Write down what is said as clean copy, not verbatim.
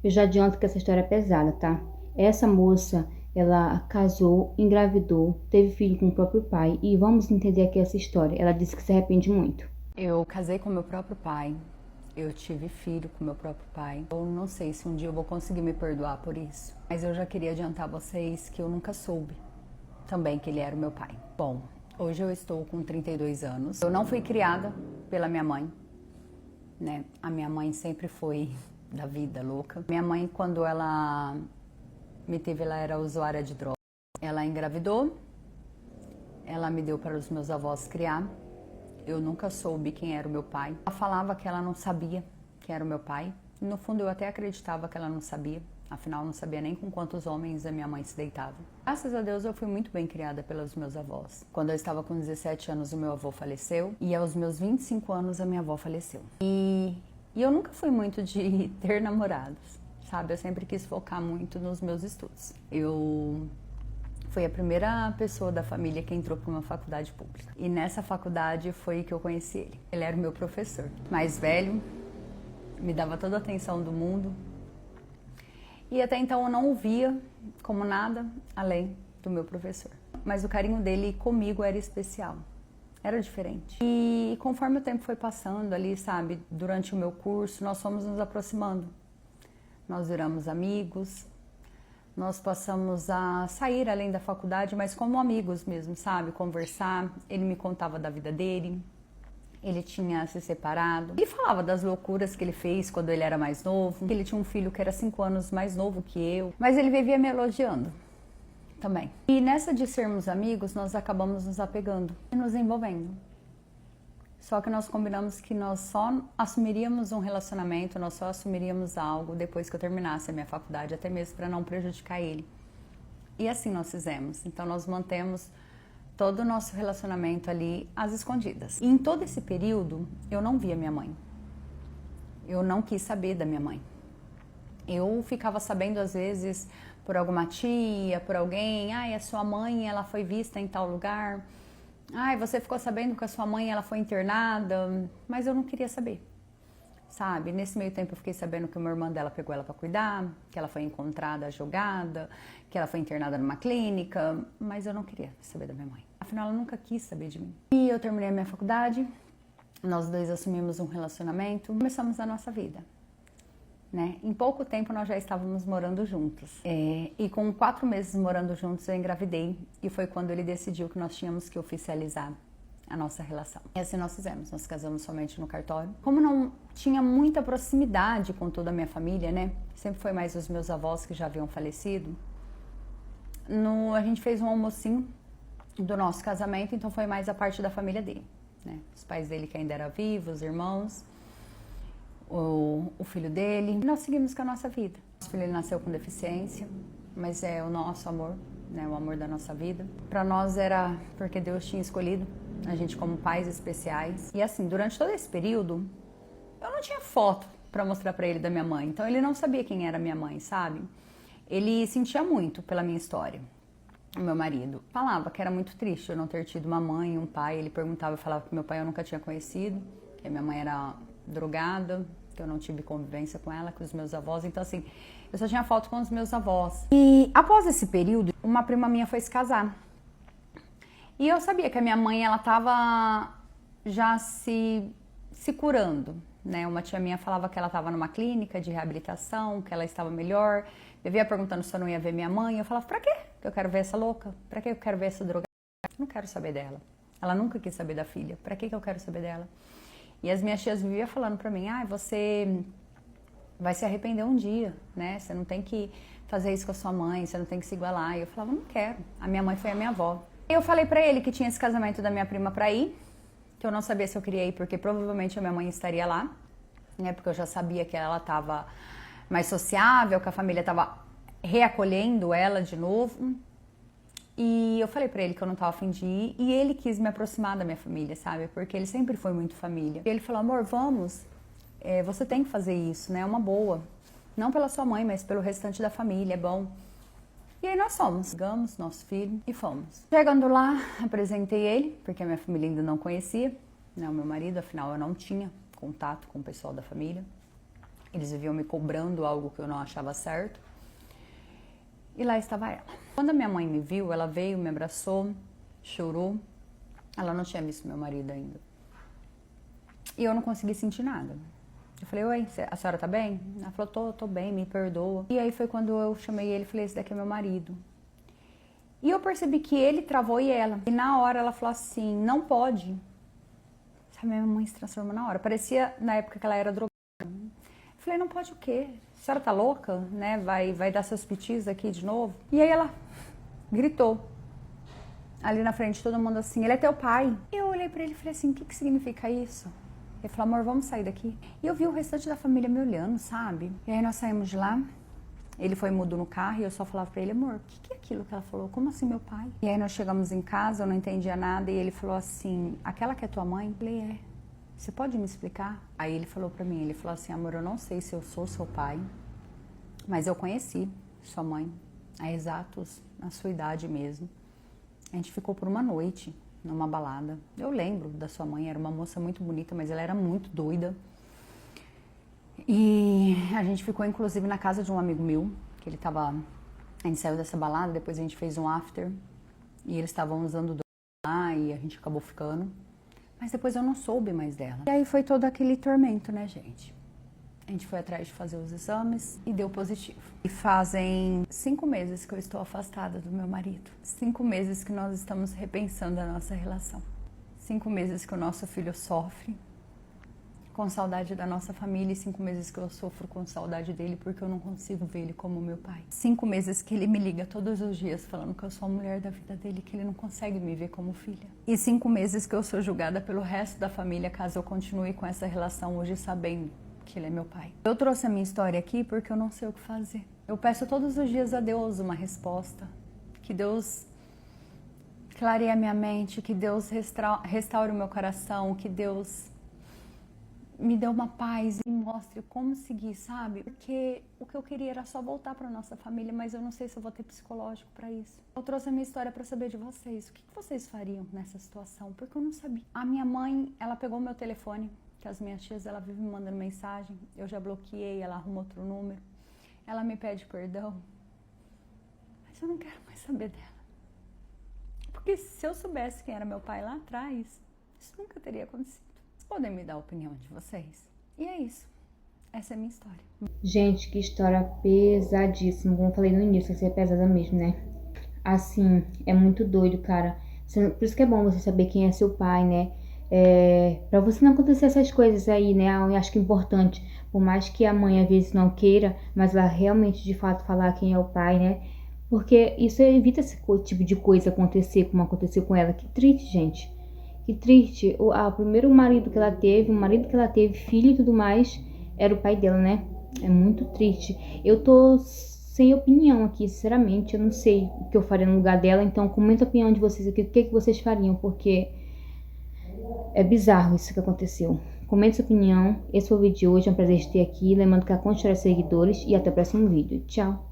Eu já adianto que essa história é pesada, tá? Essa moça, ela casou, engravidou, teve filho com o próprio pai e vamos entender aqui essa história. Ela disse que se arrepende muito. Eu casei com meu próprio pai, eu tive filho com meu próprio pai. Eu não sei se um dia eu vou conseguir me perdoar por isso, mas eu já queria adiantar a vocês que eu nunca soube também que ele era o meu pai. Bom, hoje eu estou com 32 anos. Eu não fui criada pela minha mãe, né? A minha mãe sempre foi da vida louca. Minha mãe, quando ela me teve, ela era usuária de droga. Ela engravidou, ela me deu para os meus avós criar. Eu nunca soube quem era o meu pai. Ela falava que ela não sabia quem era o meu pai. No fundo, eu até acreditava que ela não sabia. Afinal, eu não sabia nem com quantos homens a minha mãe se deitava. Graças a Deus, eu fui muito bem criada pelos meus avós. Quando eu estava com 17 anos, o meu avô faleceu. E aos meus 25 anos, a minha avó faleceu. E eu nunca fui muito de ter namorados, sabe? Eu sempre quis focar muito nos meus estudos. Eu fui a primeira pessoa da família que entrou para uma faculdade pública. E nessa faculdade foi que eu conheci ele. Ele era o meu professor. Mais velho, me dava toda a atenção do mundo. E até então eu não o via como nada além do meu professor. Mas o carinho dele comigo era especial. Era diferente. E conforme o tempo foi passando ali, sabe, durante o meu curso, nós fomos nos aproximando. Nós viramos amigos. Nós passamos a sair além da faculdade, mas como amigos mesmo, sabe? Conversar. Ele me contava da vida dele. Ele tinha se separado. Ele falava das loucuras que ele fez quando ele era mais novo. Ele tinha um filho que era 5 anos mais novo que eu. Mas ele vivia me elogiando também. E nessa de sermos amigos, nós acabamos nos apegando e nos envolvendo. Só que nós combinamos que nós só assumiríamos um relacionamento, nós só assumiríamos algo depois que eu terminasse a minha faculdade, até mesmo para não prejudicar ele. E assim nós fizemos. Então nós mantemos todo o nosso relacionamento ali às escondidas. E em todo esse período, eu não via minha mãe. Eu não quis saber da minha mãe. Eu ficava sabendo às vezes por alguma tia, por alguém, a sua mãe, ela foi vista em tal lugar. Você ficou sabendo que a sua mãe ela foi internada, mas eu não queria saber, sabe? Nesse meio tempo eu fiquei sabendo que uma irmã dela pegou ela para cuidar, que ela foi encontrada jogada, que ela foi internada numa clínica, mas eu não queria saber da minha mãe. Afinal, ela nunca quis saber de mim. E eu terminei a minha faculdade, nós dois assumimos um relacionamento, começamos a nossa vida. Né? Em pouco tempo nós já estávamos morando juntos. E com 4 meses morando juntos eu engravidei e foi quando ele decidiu que nós tínhamos que oficializar a nossa relação. E assim nós fizemos, nós casamos somente no cartório. Como não tinha muita proximidade com toda a minha família, né? Sempre foi mais os meus avós que já haviam falecido. A gente fez um almocinho do nosso casamento, então foi mais a parte da família dele, né? Os pais dele que ainda eram vivos, os irmãos, o filho dele. E nós seguimos com a nossa vida. Nosso filho ele nasceu com deficiência, mas é o nosso amor, né? O amor da nossa vida. Para nós era porque Deus tinha escolhido a gente como pais especiais. E assim, durante todo esse período, eu não tinha foto para mostrar para ele da minha mãe. Então ele não sabia quem era minha mãe, sabe? Ele sentia muito pela minha história. O meu marido falava que era muito triste eu não ter tido uma mãe e um pai. Ele perguntava, eu falava que meu pai eu nunca tinha conhecido, que a minha mãe era drogada, que eu não tive convivência com ela, com os meus avós. Então assim, eu só tinha foto com os meus avós. E após esse período, uma prima minha foi se casar. E eu sabia que a minha mãe, ela tava já se curando, né? Uma tia minha falava que ela estava numa clínica de reabilitação, que ela estava melhor. Eu via perguntando se eu não ia ver minha mãe. Eu falava, pra quê que eu quero ver essa louca? Pra que eu quero ver essa drogada? Não quero saber dela. Ela nunca quis saber da filha. Pra que eu quero saber dela? E as minhas tias viviam falando pra mim, você vai se arrepender um dia, né? Você não tem que fazer isso com a sua mãe, você não tem que se igualar. E eu falava, não quero. A minha mãe foi a minha avó. Eu falei pra ele que tinha esse casamento da minha prima pra ir, que eu não sabia se eu queria ir, porque provavelmente a minha mãe estaria lá, né? Porque eu já sabia que ela estava mais sociável, que a família estava reacolhendo ela de novo. E eu falei pra ele que eu não tava a fim de ir, e ele quis me aproximar da minha família, sabe? Porque ele sempre foi muito família. E ele falou, amor, vamos, você tem que fazer isso, né? É uma boa. Não pela sua mãe, mas pelo restante da família, é bom. E aí nós fomos, pegamos nosso filho e fomos. Chegando lá, apresentei ele, porque a minha família ainda não conhecia, né? O meu marido, afinal eu não tinha contato com o pessoal da família. Eles viviam me cobrando algo que eu não achava certo. E lá estava ela. Quando a minha mãe me viu, ela veio, me abraçou, chorou. Ela não tinha visto meu marido ainda. E eu não consegui sentir nada. Eu falei, oi, a senhora tá bem? Ela falou, tô bem, me perdoa. E aí foi quando eu chamei ele e falei, esse daqui é meu marido. E eu percebi que ele travou e ela. E na hora ela falou assim, não pode. Sabe, minha mãe se transformou na hora. Parecia na época que ela era drogada. Eu falei, não pode o quê? A senhora tá louca, né? Vai dar seus pitis aqui de novo? E aí ela gritou. Ali na frente, todo mundo assim, ele é teu pai. E eu olhei pra ele e falei assim, o que significa isso? Ele falou, amor, vamos sair daqui. E eu vi o restante da família me olhando, sabe? E aí nós saímos de lá, ele foi mudo no carro e eu só falava pra ele, amor, o que é aquilo que ela falou? Como assim, meu pai? E aí nós chegamos em casa, eu não entendia nada e ele falou assim, aquela que é tua mãe? Eu falei, é. Você pode me explicar? Aí ele falou pra mim, ele falou assim, amor, eu não sei se eu sou seu pai, mas eu conheci sua mãe há exatos, na sua idade mesmo. A gente ficou por uma noite numa balada. Eu lembro da sua mãe, era uma moça muito bonita, mas ela era muito doida. E a gente ficou inclusive na casa de um amigo meu, que ele tava... A gente saiu dessa balada, depois a gente fez um after, e eles estavam usando droga lá, e a gente acabou ficando. Mas depois eu não soube mais dela. E aí foi todo aquele tormento, né, gente? A gente foi atrás de fazer os exames e deu positivo. E fazem 5 meses que eu estou afastada do meu marido. 5 meses que nós estamos repensando a nossa relação. 5 meses que o nosso filho sofre com saudade da nossa família e 5 meses que eu sofro com saudade dele porque eu não consigo ver ele como meu pai. 5 meses que ele me liga todos os dias falando que eu sou a mulher da vida dele, que ele não consegue me ver como filha. E 5 meses que eu sou julgada pelo resto da família caso eu continue com essa relação hoje sabendo que ele é meu pai. Eu trouxe a minha história aqui porque eu não sei o que fazer. Eu peço todos os dias a Deus uma resposta. Que Deus clareie a minha mente, que Deus restaure o meu coração, que Deus me dê uma paz e mostre como seguir, sabe? Porque o que eu queria era só voltar para nossa família, mas eu não sei se eu vou ter psicológico para isso. Eu trouxe a minha história para saber de vocês. O que vocês fariam nessa situação? Porque eu não sabia. A minha mãe, ela pegou meu telefone, que as minhas tias, ela vive me mandando mensagem, eu já bloqueei, ela arruma outro número, ela me pede perdão, mas eu não quero mais saber dela. Porque se eu soubesse quem era meu pai lá atrás, isso nunca teria acontecido. Vocês podem me dar a opinião de vocês? E é isso. Essa é a minha história. Gente, que história pesadíssima. Como eu falei no início, essa é pesada mesmo, né? Assim, é muito doido, cara. Por isso que é bom você saber quem é seu pai, né? Pra você não acontecer essas coisas aí, né? Eu acho que é importante, por mais que a mãe às vezes não queira, mas ela realmente de fato falar quem é o pai, né? Porque isso evita esse tipo de coisa acontecer, como aconteceu com ela. Que triste, gente. Que triste. O primeiro marido que ela teve, filho e tudo mais, era o pai dela, né? É muito triste. Eu tô sem opinião aqui, sinceramente. Eu não sei o que eu faria no lugar dela. Então, comenta a opinião de vocês aqui. O que vocês fariam? Porque é bizarro isso que aconteceu. Comente sua opinião. Esse foi o vídeo de hoje. É um prazer ter aqui. Lembrando que a conta de seguidores. E até o próximo vídeo. Tchau.